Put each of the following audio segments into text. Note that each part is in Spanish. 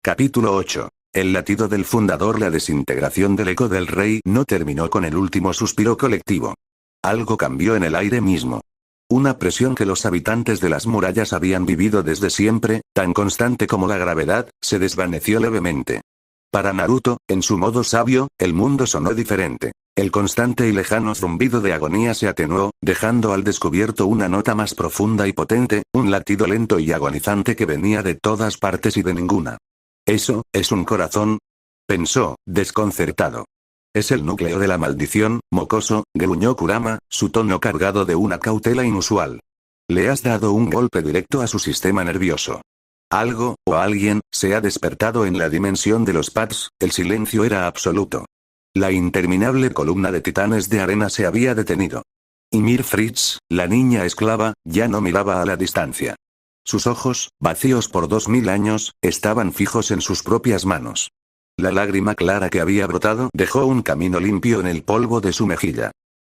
Capítulo 8. El latido del fundador. La desintegración del eco del rey no terminó con el último suspiro colectivo. Algo cambió en el aire mismo. Una presión que los habitantes de las murallas habían vivido desde siempre, tan constante como la gravedad, se desvaneció levemente. Para Naruto, en su modo sabio, el mundo sonó diferente. El constante y lejano zumbido de agonía se atenuó, dejando al descubierto una nota más profunda y potente, un latido lento y agonizante que venía de todas partes y de ninguna. ¿Eso, es un corazón?, pensó, desconcertado. Es el núcleo de la maldición, mocoso, gruñó Kurama, su tono cargado de una cautela inusual. Le has dado un golpe directo a su sistema nervioso. Algo, o alguien, se ha despertado en la dimensión de los pads. El silencio era absoluto. La interminable columna de titanes de arena se había detenido. Ymir Fritz, la niña esclava, ya no miraba a la distancia. Sus ojos, vacíos por 2000 años, estaban fijos en sus propias manos. La lágrima clara que había brotado dejó un camino limpio en el polvo de su mejilla.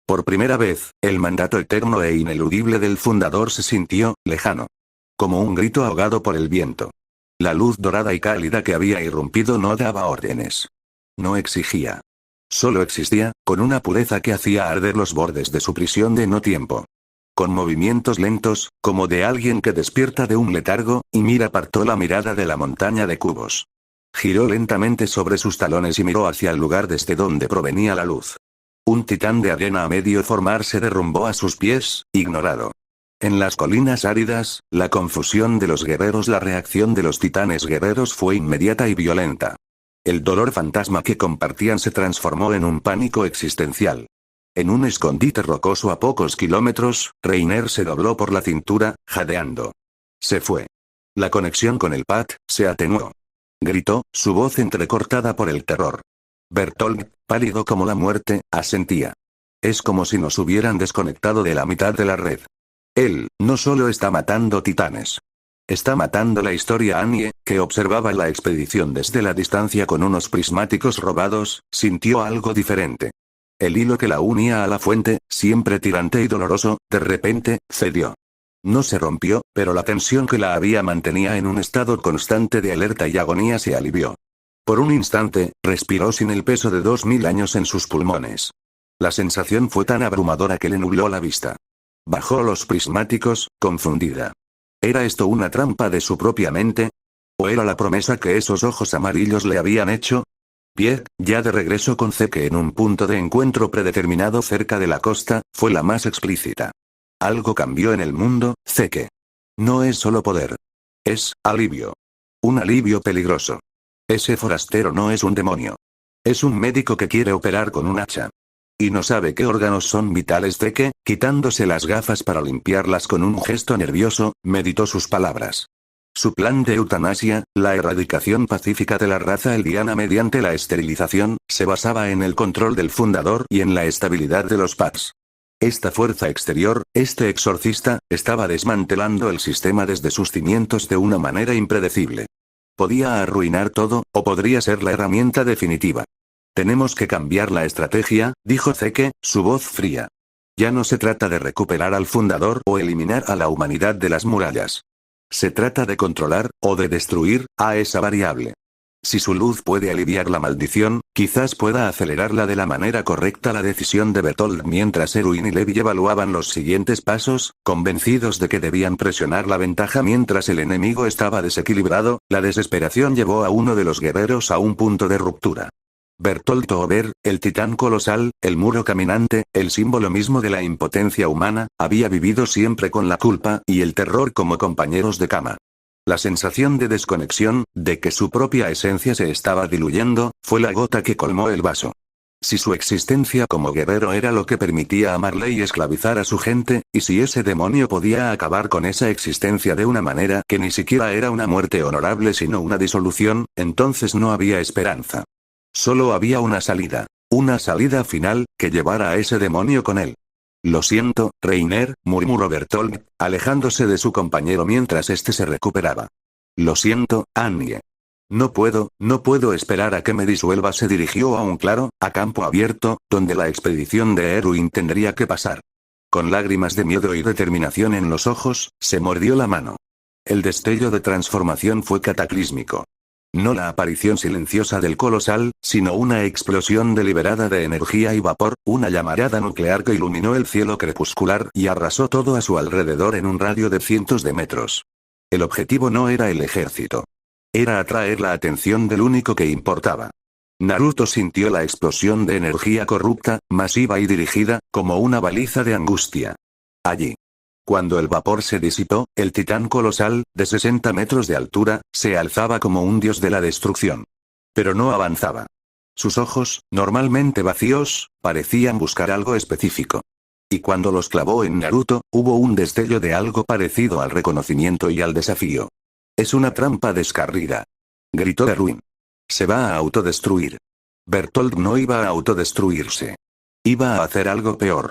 Por primera vez, el mandato eterno e ineludible del fundador se sintió, lejano. Como un grito ahogado por el viento. La luz dorada y cálida que había irrumpido no daba órdenes. No exigía. Solo existía, con una pureza que hacía arder los bordes de su prisión de no tiempo. Con movimientos lentos, como de alguien que despierta de un letargo, Ymir apartó la mirada de la montaña de cubos. Giró lentamente sobre sus talones y miró hacia el lugar desde donde provenía la luz. Un titán de arena a medio formar se derrumbó a sus pies, ignorado. En las colinas áridas, la confusión de los guerreros. La reacción de los titanes guerreros fue inmediata y violenta. El dolor fantasma que compartían se transformó en un pánico existencial. En un escondite rocoso a pocos kilómetros, Reiner se dobló por la cintura, jadeando. Se fue. La conexión con el pad se atenuó. Gritó, su voz entrecortada por el terror. Bertolt, pálido como la muerte, asentía. Es como si nos hubieran desconectado de la mitad de la red. Él, no solo está matando titanes. Está matando la historia. Anye, que observaba la expedición desde la distancia con unos prismáticos robados, sintió algo diferente. El hilo que la unía a la fuente, siempre tirante y doloroso, de repente, cedió. No se rompió, pero la tensión que la había mantenía en un estado constante de alerta y agonía se alivió. Por un instante, respiró sin el peso de 2000 años en sus pulmones. La sensación fue tan abrumadora que le nubló la vista. Bajó los prismáticos, confundida. ¿Era esto una trampa de su propia mente? ¿O era la promesa que esos ojos amarillos le habían hecho? Pie, ya de regreso con Zeke en un punto de encuentro predeterminado cerca de la costa, fue la más explícita. Algo cambió en el mundo, Zeke. No es solo poder. Es alivio. Un alivio peligroso. Ese forastero no es un demonio. Es un médico que quiere operar con un hacha. Y no sabe qué órganos son vitales. Zeke, quitándose las gafas para limpiarlas con un gesto nervioso, meditó sus palabras. Su plan de eutanasia, la erradicación pacífica de la raza eldiana mediante la esterilización, se basaba en el control del fundador y en la estabilidad de los pads. Esta fuerza exterior, este exorcista, estaba desmantelando el sistema desde sus cimientos de una manera impredecible. Podía arruinar todo, o podría ser la herramienta definitiva. Tenemos que cambiar la estrategia, dijo Zeke, su voz fría. Ya no se trata de recuperar al fundador o eliminar a la humanidad de las murallas. Se trata de controlar, o de destruir, a esa variable. Si su luz puede aliviar la maldición, quizás pueda acelerarla de la manera correcta. La decisión de Bertolt mientras Erwin y Levi evaluaban los siguientes pasos, convencidos de que debían presionar la ventaja mientras el enemigo estaba desequilibrado, la desesperación llevó a uno de los guerreros a un punto de ruptura. Bertolt Ober, el titán colosal, el muro caminante, el símbolo mismo de la impotencia humana, había vivido siempre con la culpa y el terror como compañeros de cama. La sensación de desconexión, de que su propia esencia se estaba diluyendo, fue la gota que colmó el vaso. Si su existencia como guerrero era lo que permitía amarle y esclavizar a su gente, y si ese demonio podía acabar con esa existencia de una manera que ni siquiera era una muerte honorable sino una disolución, entonces no había esperanza. Solo había una salida final, que llevara a ese demonio con él. Lo siento, Reiner, murmuró Bertolt, alejándose de su compañero mientras éste se recuperaba. Lo siento, Anye. No puedo esperar a que me disuelva. Se dirigió a un claro, a campo abierto, donde la expedición de Erwin tendría que pasar. Con lágrimas de miedo y determinación en los ojos, se mordió la mano. El destello de transformación fue cataclísmico. No la aparición silenciosa del colosal, sino una explosión deliberada de energía y vapor, una llamarada nuclear que iluminó el cielo crepuscular y arrasó todo a su alrededor en un radio de cientos de metros. El objetivo no era el ejército. Era atraer la atención del único que importaba. Naruto sintió la explosión de energía corrupta, masiva y dirigida, como una baliza de angustia. Allí. Cuando el vapor se disipó, el titán colosal, de 60 metros de altura, se alzaba como un dios de la destrucción. Pero no avanzaba. Sus ojos, normalmente vacíos, parecían buscar algo específico. Y cuando los clavó en Naruto, hubo un destello de algo parecido al reconocimiento y al desafío. «Es una trampa descarrida», gritó Erwin. «Se va a autodestruir». Bertolt no iba a autodestruirse. Iba a hacer algo peor.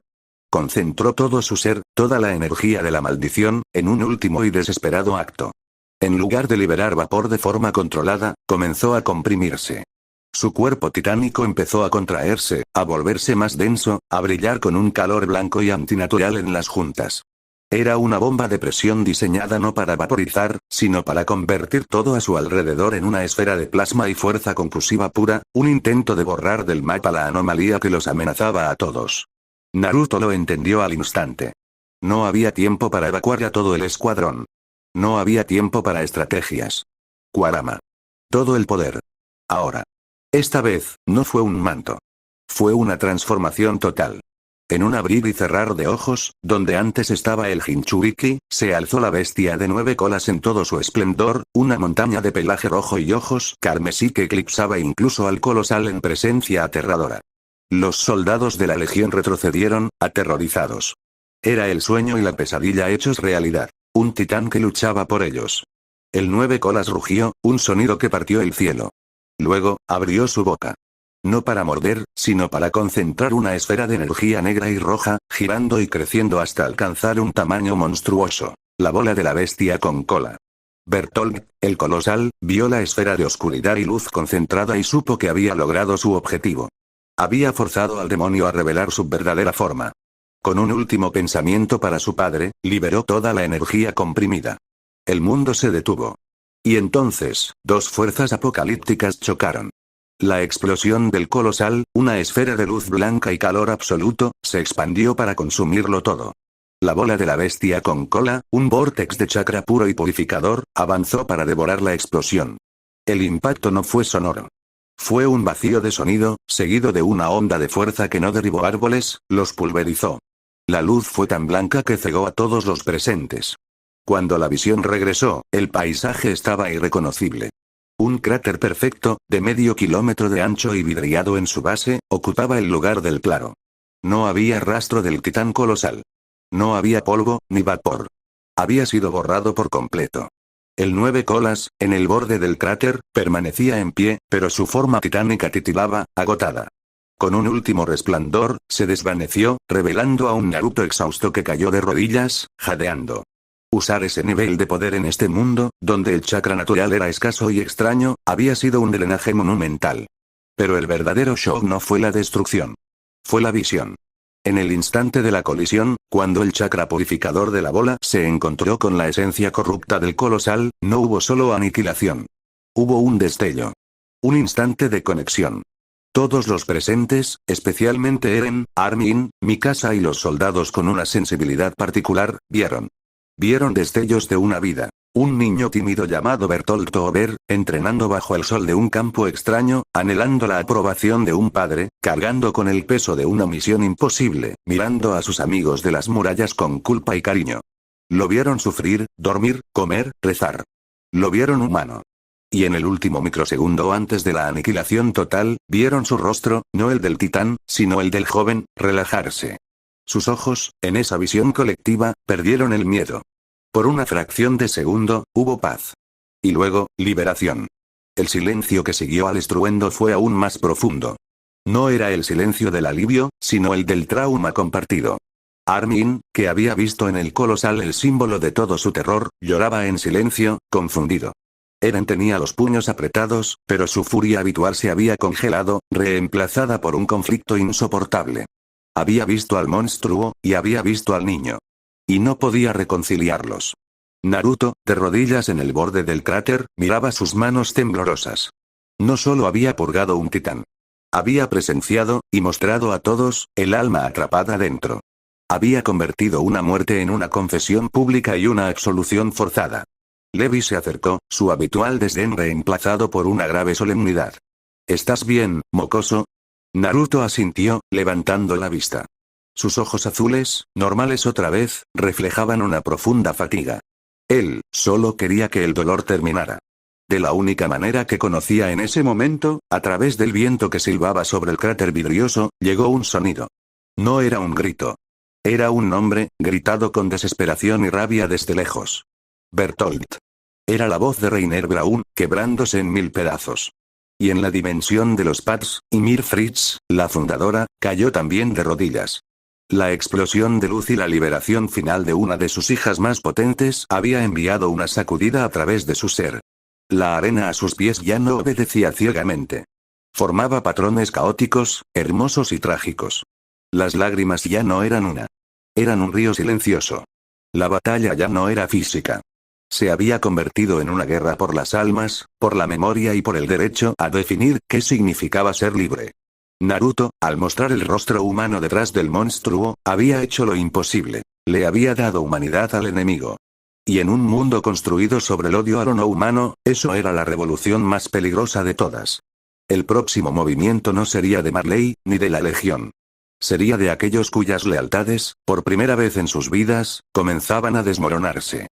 Concentró todo su ser, toda la energía de la maldición, en un último y desesperado acto. En lugar de liberar vapor de forma controlada, comenzó a comprimirse. Su cuerpo titánico empezó a contraerse, a volverse más denso, a brillar con un calor blanco y antinatural en las juntas. Era una bomba de presión diseñada no para vaporizar, sino para convertir todo a su alrededor en una esfera de plasma y fuerza conclusiva pura, un intento de borrar del mapa la anomalía que los amenazaba a todos. Naruto lo entendió al instante. No había tiempo para evacuar a todo el escuadrón. No había tiempo para estrategias. Kurama. Todo el poder. Ahora. Esta vez, no fue un manto. Fue una transformación total. En un abrir y cerrar de ojos, donde antes estaba el Jinchuriki, se alzó la bestia de 9 colas en todo su esplendor, una montaña de pelaje rojo y ojos carmesí que eclipsaba incluso al colosal en presencia aterradora. Los soldados de la legión retrocedieron, aterrorizados. Era el sueño y la pesadilla hechos realidad. Un titán que luchaba por ellos. El 9 colas rugió, un sonido que partió el cielo. Luego, abrió su boca. No para morder, sino para concentrar una esfera de energía negra y roja, girando y creciendo hasta alcanzar un tamaño monstruoso. La bola de la bestia con cola. Bertolt, el colosal, vio la esfera de oscuridad y luz concentrada y supo que había logrado su objetivo. Había forzado al demonio a revelar su verdadera forma. Con un último pensamiento para su padre, liberó toda la energía comprimida. El mundo se detuvo. Y entonces, dos fuerzas apocalípticas chocaron. La explosión del colosal, una esfera de luz blanca y calor absoluto, se expandió para consumirlo todo. La bola de la bestia con cola, un vórtex de chakra puro y purificador, avanzó para devorar la explosión. El impacto no fue sonoro. Fue un vacío de sonido, seguido de una onda de fuerza que no derribó árboles, los pulverizó. La luz fue tan blanca que cegó a todos los presentes. Cuando la visión regresó, el paisaje estaba irreconocible. Un cráter perfecto, de medio kilómetro de ancho y vidriado en su base, ocupaba el lugar del claro. No había rastro del titán colosal. No había polvo, ni vapor. Había sido borrado por completo. El 9 colas, en el borde del cráter, permanecía en pie, pero su forma titánica titilaba, agotada. Con un último resplandor, se desvaneció, revelando a un Naruto exhausto que cayó de rodillas, jadeando. Usar ese nivel de poder en este mundo, donde el chakra natural era escaso y extraño, había sido un drenaje monumental. Pero el verdadero shock no fue la destrucción. Fue la visión. En el instante de la colisión, cuando el chakra purificador de la bola se encontró con la esencia corrupta del colosal, no hubo solo aniquilación. Hubo un destello. Un instante de conexión. Todos los presentes, especialmente Eren, Armin, Mikasa y los soldados con una sensibilidad particular, vieron. Vieron destellos de una vida. Un niño tímido llamado Bertolt Ober, entrenando bajo el sol de un campo extraño, anhelando la aprobación de un padre, cargando con el peso de una misión imposible, mirando a sus amigos de las murallas con culpa y cariño. Lo vieron sufrir, dormir, comer, rezar. Lo vieron humano. Y en el último microsegundo antes de la aniquilación total, vieron su rostro, no el del titán, sino el del joven, relajarse. Sus ojos, en esa visión colectiva, perdieron el miedo. Por una fracción de segundo, hubo paz. Y luego, liberación. El silencio que siguió al estruendo fue aún más profundo. No era el silencio del alivio, sino el del trauma compartido. Armin, que había visto en el colosal el símbolo de todo su terror, lloraba en silencio, confundido. Eren tenía los puños apretados, pero su furia habitual se había congelado, reemplazada por un conflicto insoportable. Había visto al monstruo, y había visto al niño. Y no podía reconciliarlos. Naruto, de rodillas en el borde del cráter, miraba sus manos temblorosas. No solo había purgado un titán. Había presenciado, y mostrado a todos, el alma atrapada dentro. Había convertido una muerte en una confesión pública y una absolución forzada. Levi se acercó, su habitual desdén reemplazado por una grave solemnidad. ¿Estás bien, mocoso? Naruto asintió, levantando la vista. Sus ojos azules, normales otra vez, reflejaban una profunda fatiga. Él, solo quería que el dolor terminara. De la única manera que conocía en ese momento, a través del viento que silbaba sobre el cráter vidrioso, llegó un sonido. No era un grito. Era un nombre, gritado con desesperación y rabia desde lejos. Bertolt. Era la voz de Reiner Braun, quebrándose en mil pedazos. Y en la dimensión de los Pads, Ymir Fritz, la fundadora, cayó también de rodillas. La explosión de luz y la liberación final de una de sus hijas más potentes había enviado una sacudida a través de su ser. La arena a sus pies ya no obedecía ciegamente. Formaba patrones caóticos, hermosos y trágicos. Las lágrimas ya no eran una. Eran un río silencioso. La batalla ya no era física. Se había convertido en una guerra por las almas, por la memoria y por el derecho a definir qué significaba ser libre. Naruto, al mostrar el rostro humano detrás del monstruo, había hecho lo imposible. Le había dado humanidad al enemigo. Y en un mundo construido sobre el odio a lo no humano, eso era la revolución más peligrosa de todas. El próximo movimiento no sería de Marley, ni de la Legión. Sería de aquellos cuyas lealtades, por primera vez en sus vidas, comenzaban a desmoronarse.